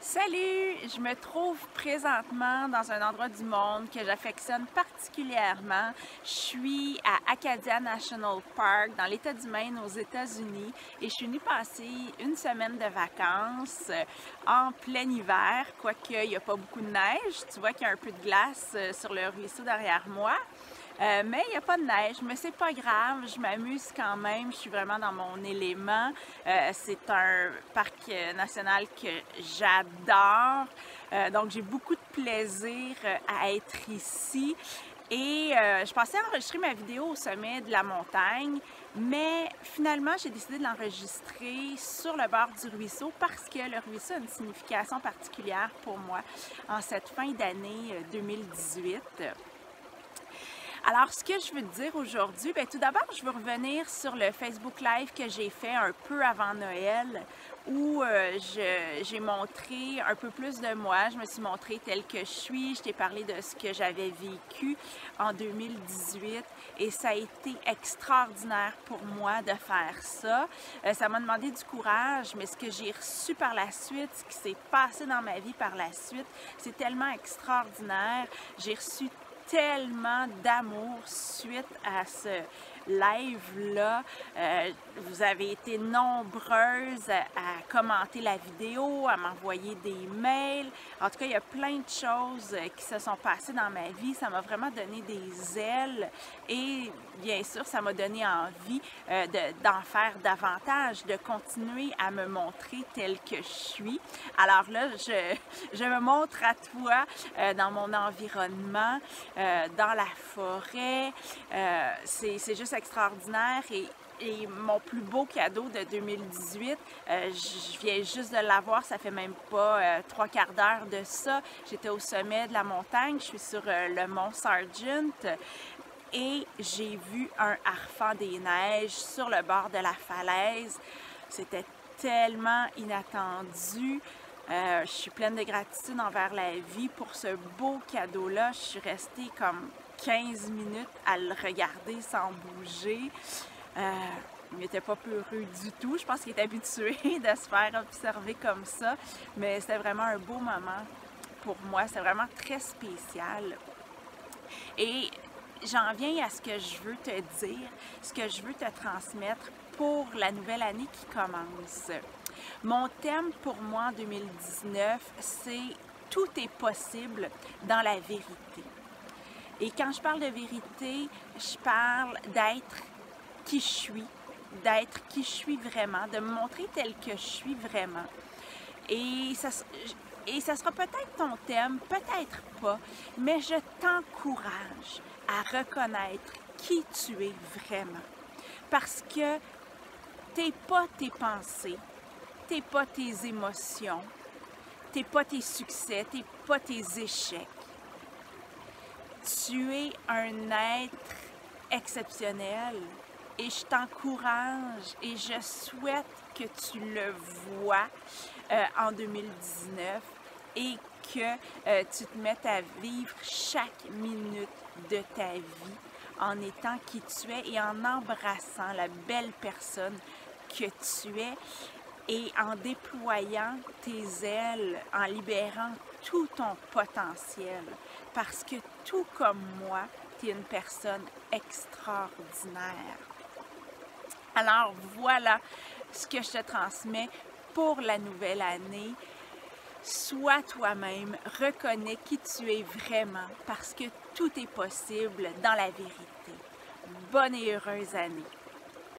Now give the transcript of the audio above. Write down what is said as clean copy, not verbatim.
Salut! Je me trouve présentement dans un endroit du monde que j'affectionne particulièrement. Je suis à Acadia National Park, dans l'État du Maine, aux États-Unis, et je suis venue passer une semaine de vacances en plein hiver, quoique il n'y a pas beaucoup de neige. Tu vois qu'il y a un peu de glace sur le ruisseau derrière moi. Mais il n'y a pas de neige, mais c'est pas grave, je m'amuse quand même, je suis vraiment dans mon élément. C'est un parc national que j'adore, donc j'ai beaucoup de plaisir à être ici. Et je pensais enregistrer ma vidéo au sommet de la montagne, mais finalement j'ai décidé de l'enregistrer sur le bord du ruisseau parce que le ruisseau a une signification particulière pour moi en cette fin d'année 2018. Alors, ce que je veux te dire aujourd'hui, tout d'abord, je veux revenir sur le Facebook Live que j'ai fait un peu avant Noël, où j'ai montré un peu plus de moi. Je me suis montrée telle que je suis. Je t'ai parlé de ce que j'avais vécu en 2018 et ça a été extraordinaire pour moi de faire ça. Ça m'a demandé du courage, mais ce que j'ai reçu par la suite, ce qui s'est passé dans ma vie par la suite, c'est tellement extraordinaire. J'ai reçu tellement d'amour suite à ce live-là. Vous avez été nombreuses à commenter la vidéo, à m'envoyer des mails. En tout cas, il y a plein de choses qui se sont passées dans ma vie. Ça m'a vraiment donné des ailes et bien sûr, ça m'a donné envie d'en faire davantage, de continuer à me montrer telle que je suis. Alors là, je me montre à toi dans mon environnement, dans la forêt. C'est juste extraordinaire et mon plus beau cadeau de 2018, je viens juste de l'avoir, ça fait même pas 3/4 d'heure de ça. J'étais au sommet de la montagne, je suis sur le mont Sargent et j'ai vu un harfang des neiges sur le bord de la falaise. C'était tellement inattendu. Je suis pleine de gratitude envers la vie pour ce beau cadeau-là. Je suis restée comme 15 minutes à le regarder sans bouger. Il n'était pas peureux du tout. Je pense qu'il est habitué de se faire observer comme ça. Mais c'était vraiment un beau moment pour moi. C'est vraiment très spécial. Et j'en viens à ce que je veux te dire, ce que je veux te transmettre pour la nouvelle année qui commence. Mon thème pour moi en 2019, c'est « Tout est possible dans la vérité ». Et quand je parle de vérité, je parle d'être qui je suis, d'être qui je suis vraiment, de me montrer tel que je suis vraiment. Et ça sera peut-être ton thème, peut-être pas, mais je t'encourage à reconnaître qui tu es vraiment. Parce que t'es pas tes pensées, t'es pas tes émotions, t'es pas tes succès, t'es pas tes échecs. Tu es un être exceptionnel et je t'encourage et je souhaite que tu le vois en 2019 et que tu te mettes à vivre chaque minute de ta vie en étant qui tu es et en embrassant la belle personne que tu es et en déployant tes ailes, en libérant tout ton potentiel. Parce que tout comme moi, tu es une personne extraordinaire. Alors voilà ce que je te transmets pour la nouvelle année. Sois toi-même, reconnais qui tu es vraiment parce que tout est possible dans la vérité. Bonne et heureuse année!